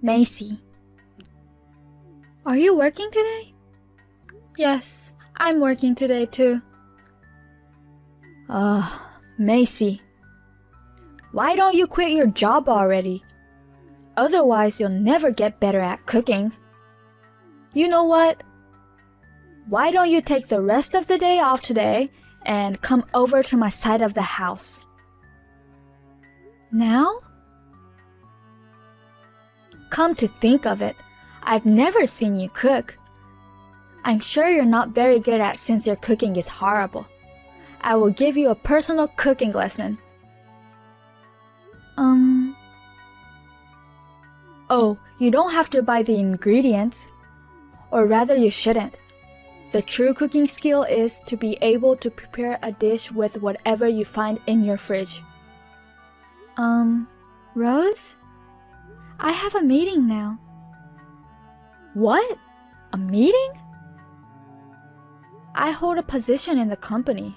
Macy. Are you working today? Yes, I'm working today too. Macy. Why don't you quit your job already? Otherwise, you'll never get better at cooking. You know what? Why don't you take the rest of the day off today and come over to my side of the house? Now? Come to think of it, I've never seen you cook. I'm sure you're not very good at since your cooking is horrible. I will give you a personal cooking lesson. Oh, you don't have to buy the ingredients. Or rather, you shouldn't. The true cooking skill is to be able to prepare a dish with whatever you find in your fridge. Rose? I have a meeting now. What? A meeting? I hold a position in the company.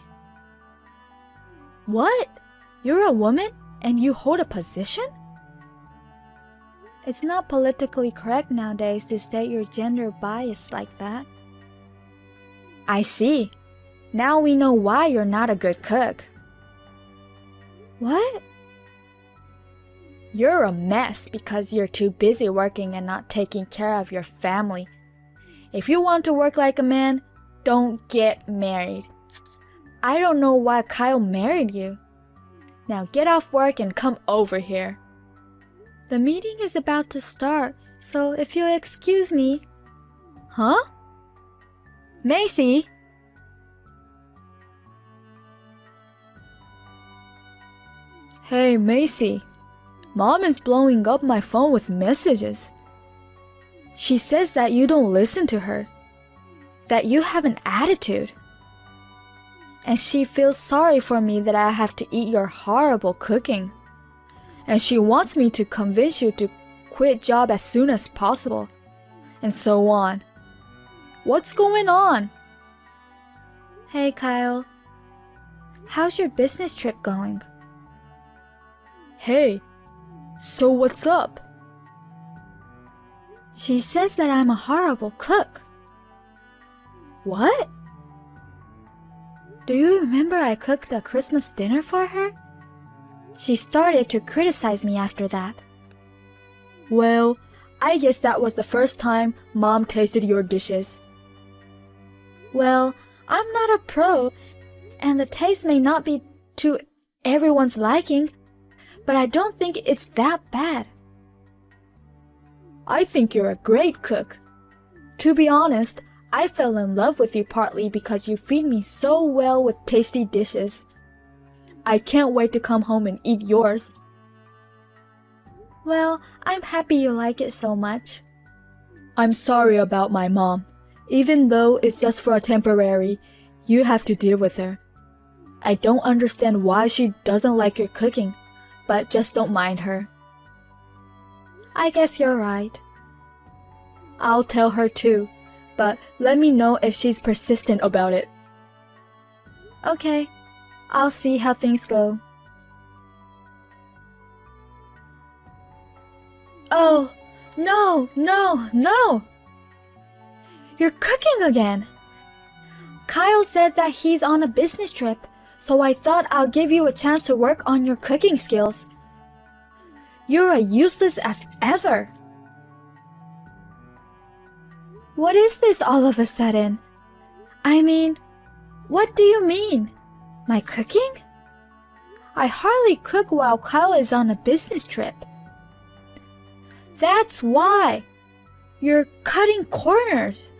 What? You're a woman and you hold a position? It's not politically correct nowadays to state your gender bias like that. I see. Now we know why you're not a good cook. What? You're a mess because you're too busy working and not taking care of your family. If you want to work like a man, don't get married. I don't know why Kyle married you. Now get off work and come over here. The meeting is about to start, so if you'll excuse me. Huh? Macy? Hey, Macy. Mom is blowing up my phone with messages. She says that you don't listen to her, that you have an attitude. And she feels sorry for me that I have to eat your horrible cooking. And she wants me to convince you to quit job as soon as possible, and so on. What's going on? Hey, Kyle. How's your business trip going? Hey, so what's up? She says that I'm a horrible cook. What? Do you remember I cooked a Christmas dinner for her? She started to criticize me after that. Well, I guess that was the first time Mom tasted your dishes. Well, I'm not a pro, and the taste may not be to everyone's liking, but I don't think it's that bad. I think you're a great cook. To be honest, I fell in love with you partly because you feed me so well with tasty dishes. I can't wait to come home and eat yours. Well, I'm happy you like it so much. I'm sorry about my mom. Even though it's just for a temporary, you have to deal with her. I don't understand why she doesn't like your cooking, but just don't mind her. I guess you're right. I'll tell her too, but let me know if she's persistent about it. Okay. I'll see how things go. Oh, no! You're cooking again! Kyle said that he's on a business trip, so I thought I'll give you a chance to work on your cooking skills. You're as useless as ever. What is this all of a sudden? I mean, what do you mean? My cooking? I hardly cook while Kyle is on a business trip. That's why. You're cutting corners.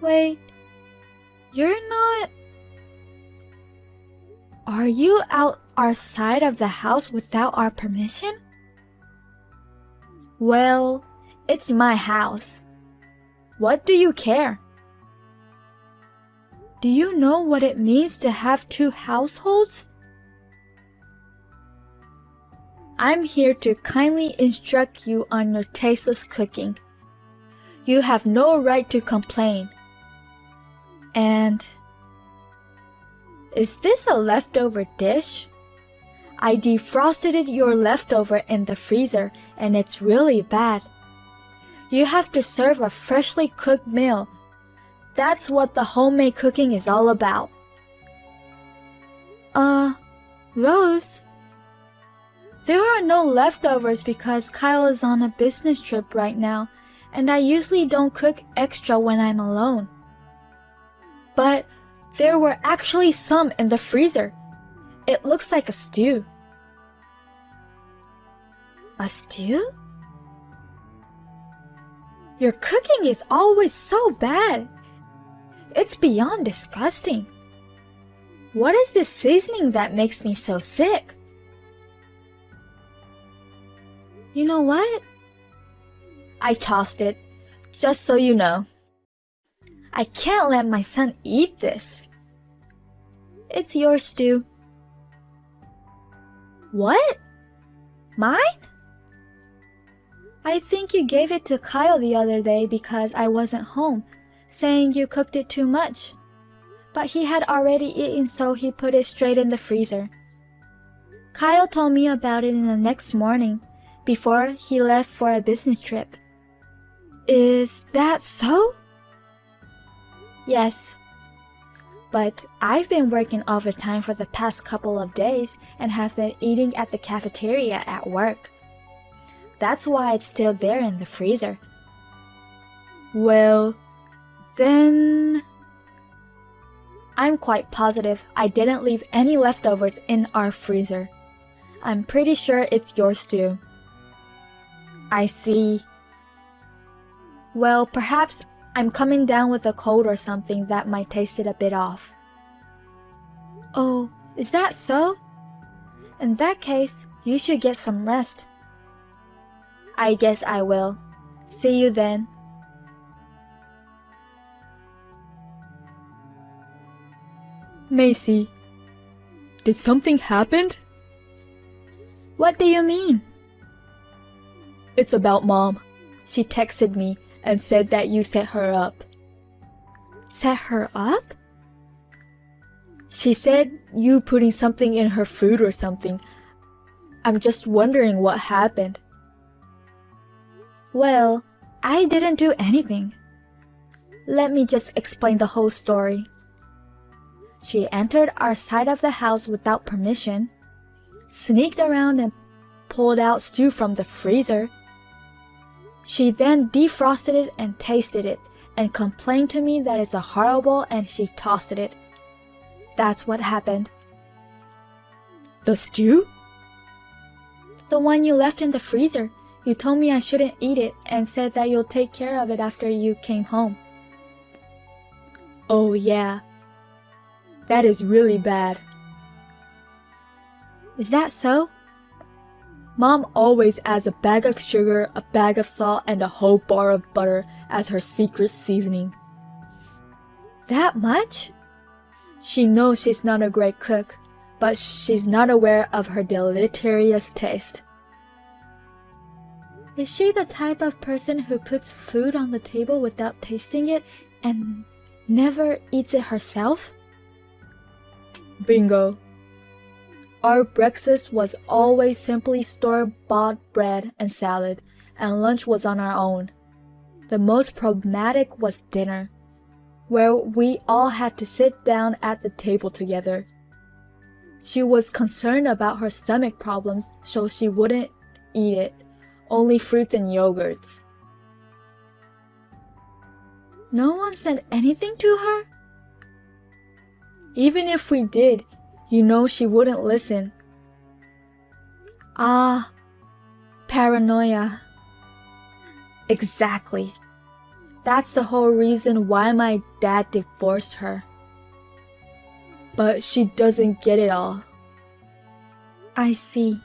Wait, you're not... Are you out our side of the house without our permission? Well, it's my house. What do you care? Do you know what it means to have two households? I'm here to kindly instruct you on your tasteless cooking. You have no right to complain. And... is this a leftover dish? I defrosted your leftover in the freezer and it's really bad. You have to serve a freshly cooked meal. That's what the homemade cooking is all about. Rose? There are no leftovers because Kyle is on a business trip right now, and I usually don't cook extra when I'm alone. But there were actually some in the freezer. It looks like a stew. A stew? Your cooking is always so bad. It's beyond disgusting. What is this seasoning that makes me so sick? You know what? I tossed it, just so you know. I can't let my son eat this. It's your stew. What? Mine? I think you gave it to Kyle the other day because I wasn't home, saying you cooked it too much. But he had already eaten, so he put it straight in the freezer. Kyle told me about it in the next morning, before he left for a business trip. Is that so? Yes. But I've been working overtime for the past couple of days and have been eating at the cafeteria at work. That's why it's still there in the freezer. Well, then... I'm quite positive I didn't leave any leftovers in our freezer. I'm pretty sure it's yours too. I see. Well, perhaps I'm coming down with a cold or something that might taste it a bit off. Oh, is that so? In that case, you should get some rest. I guess I will. See you then. Macy, did something happen? What do you mean? It's about Mom. She texted me and said that you set her up. Set her up? She said you putting something in her food or something. I'm just wondering what happened. Well, I didn't do anything. Let me just explain the whole story. She entered our side of the house without permission, sneaked around and pulled out stew from the freezer. She then defrosted it and tasted it and complained to me that it's horrible and she tossed it. That's what happened. The stew? The one you left in the freezer. You told me I shouldn't eat it and said that you'll take care of it after you came home. Oh yeah. That is really bad. Is that so? Mom always adds a bag of sugar, a bag of salt, and a whole bar of butter as her secret seasoning. That much? She knows she's not a great cook, but she's not aware of her deleterious taste. Is she the type of person who puts food on the table without tasting it and never eats it herself? Bingo. Our breakfast was always simply store-bought bread and salad, and lunch was on our own. The most problematic was dinner, where we all had to sit down at the table together. She was concerned about her stomach problems, so she wouldn't eat it, only fruits and yogurts. No one said anything to her? Even if we did, you know she wouldn't listen. Ah, paranoia. Exactly. That's the whole reason why my dad divorced her. But she doesn't get it all. I see.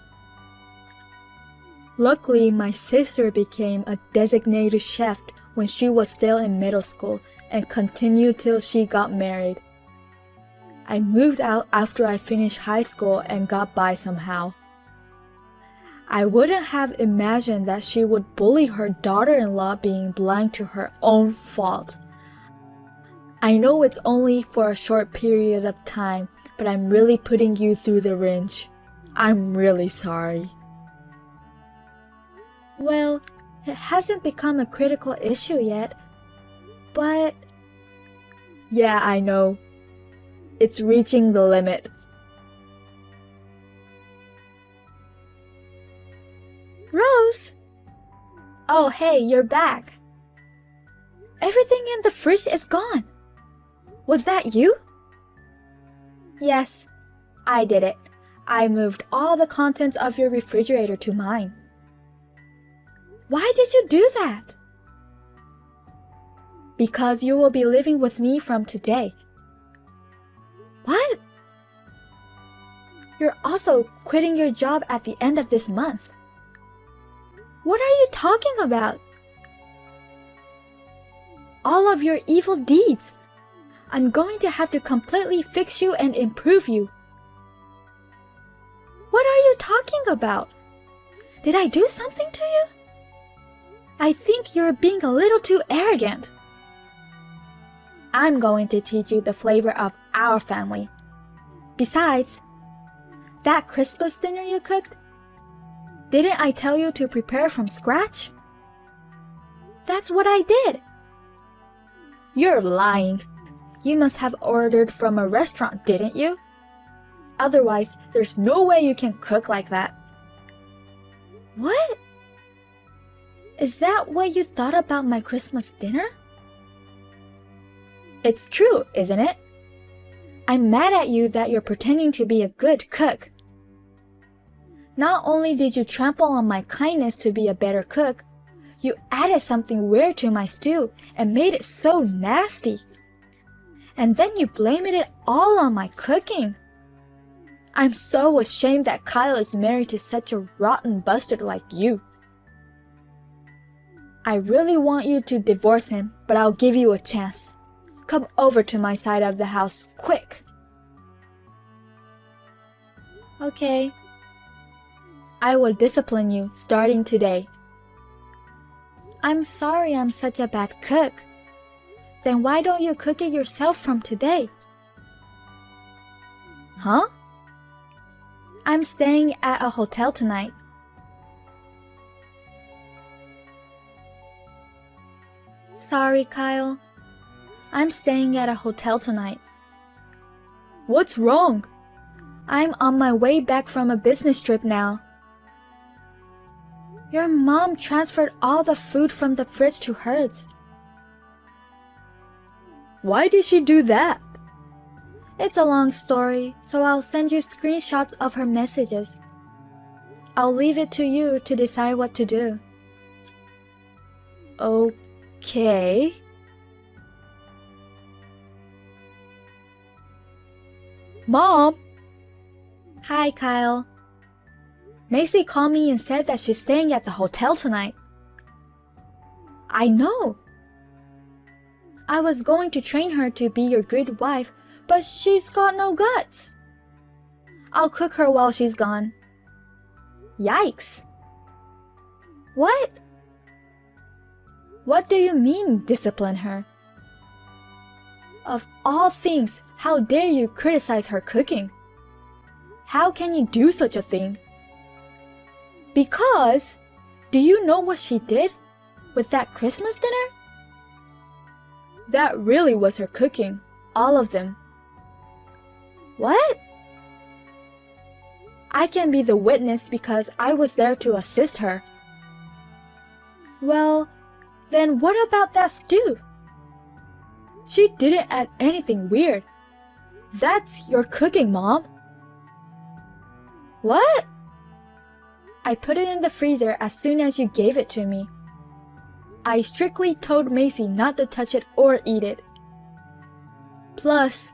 Luckily, my sister became a designated chef when she was still in middle school and continued till she got married. I moved out after I finished high school and got by somehow. I wouldn't have imagined that she would bully her daughter-in-law being blind to her own fault. I know it's only for a short period of time, but I'm really putting you through the wrench. I'm really sorry. Well, it hasn't become a critical issue yet, but... Yeah, I know. It's reaching the limit. Rose! Oh, hey, you're back. Everything in the fridge is gone. Was that you? Yes, I did it. I moved all the contents of your refrigerator to mine. Why did you do that? Because you will be living with me from today. What? You're also quitting your job at the end of this month. What are you talking about? All of your evil deeds. I'm going to have to completely fix you and improve you. What are you talking about? Did I do something to you? I think you're being a little too arrogant. I'm going to teach you the flavor of our family. Besides, that Christmas dinner you cooked, didn't I tell you to prepare from scratch? That's what I did. You're lying. You must have ordered from a restaurant, didn't you? Otherwise, there's no way you can cook like that. What? Is that what you thought about my Christmas dinner? It's true, isn't it? I'm mad at you that you're pretending to be a good cook. Not only did you trample on my kindness to be a better cook, you added something weird to my stew and made it so nasty. And then you blamed it all on my cooking. I'm so ashamed that Kyle is married to such a rotten bastard like you. I really want you to divorce him, but I'll give you a chance. Come over to my side of the house, quick. Okay. I will discipline you starting today. I'm sorry I'm such a bad cook. Then why don't you cook it yourself from today? Huh? I'm staying at a hotel tonight. Sorry, Kyle. I'm staying at a hotel tonight. What's wrong? I'm on my way back from a business trip now. Your mom transferred all the food from the fridge to hers. Why did she do that? It's a long story, so I'll send you screenshots of her messages. I'll leave it to you to decide what to do. Okay. Mom! Hi, Kyle. Macy called me and said that she's staying at the hotel tonight. I know. I was going to train her to be your good wife, but she's got no guts. I'll cook her while she's gone. Yikes. What? What do you mean, discipline her? Of all things, how dare you criticize her cooking? How can you do such a thing? Because, do you know what she did with that Christmas dinner? That really was her cooking, all of them. What? I can be the witness because I was there to assist her. Well, then what about that stew? She didn't add anything weird. That's your cooking, Mom. What? I put it in the freezer as soon as you gave it to me. I strictly told Macy not to touch it or eat it. Plus,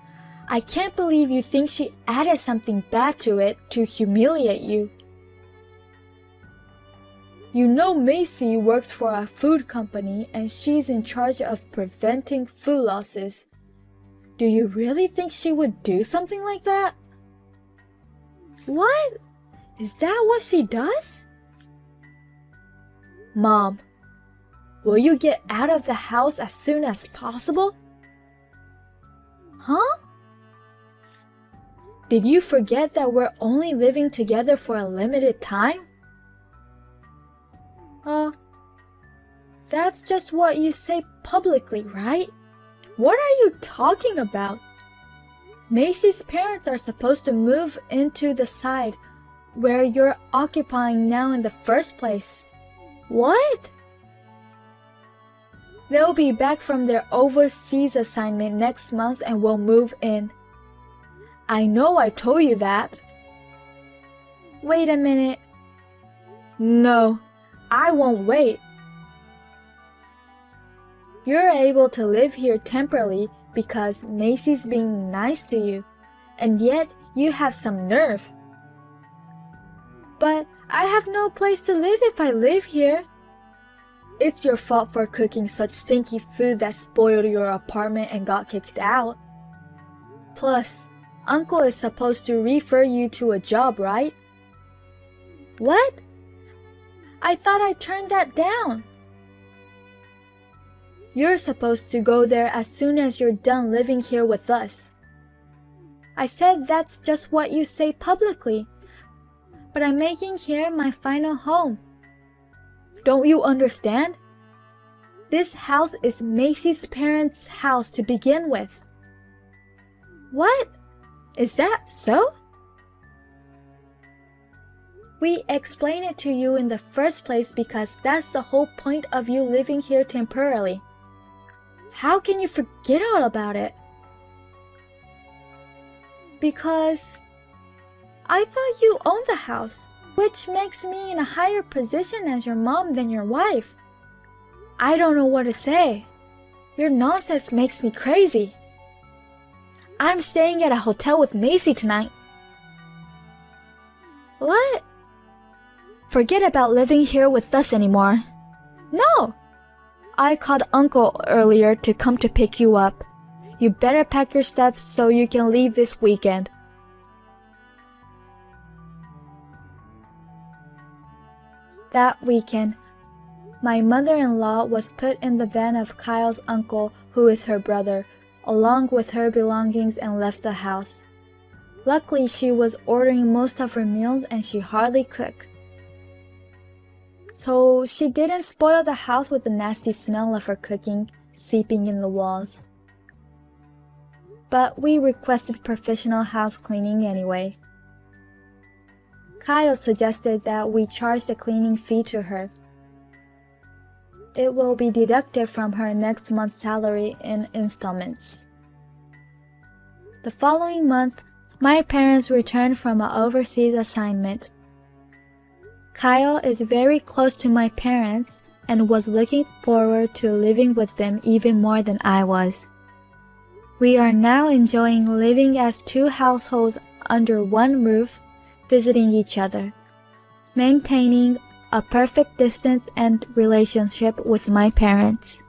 I can't believe you think she added something bad to it to humiliate you. You know Macy works for a food company and she's in charge of preventing food losses. Do you really think she would do something like that? What? Is that what she does? Mom, will you get out of the house as soon as possible? Huh? Did you forget that we're only living together for a limited time? That's just what you say publicly, right? What are you talking about? Macy's parents are supposed to move into the side where you're occupying now in the first place. What? They'll be back from their overseas assignment next month and will move in. I know I told you that. Wait a minute. No, I won't wait. You're able to live here temporarily because Macy's being nice to you, and yet you have some nerve. But I have no place to live if I live here. It's your fault for cooking such stinky food that spoiled your apartment and got kicked out. Plus, Uncle is supposed to refer you to a job, right? What? I thought I turned that down. You're supposed to go there as soon as you're done living here with us. I said that's just what you say publicly, but I'm making here my final home. Don't you understand? This house is Macy's parents' house to begin with. What? Is that so? We explained it to you in the first place because that's the whole point of you living here temporarily. How can you forget all about it? Because I thought you owned the house, which makes me in a higher position as your mom than your wife. I don't know what to say. Your nonsense makes me crazy. I'm staying at a hotel with Macy tonight. What? Forget about living here with us anymore. No! I called Uncle earlier to come to pick you up. You better pack your stuff so you can leave this weekend. That weekend, my mother-in-law was put in the van of Kyle's uncle, who is her brother, along with her belongings and left the house. Luckily, she was ordering most of her meals and she hardly cooked. So she didn't spoil the house with the nasty smell of her cooking seeping in the walls. But we requested professional house cleaning anyway. Kyle suggested that we charge the cleaning fee to her. It will be deducted from her next month's salary in installments. The following month, my parents returned from an overseas assignment. Kyle is very close to my parents and was looking forward to living with them even more than I was. We are now enjoying living as two households under one roof, visiting each other, maintaining a perfect distance and relationship with my parents.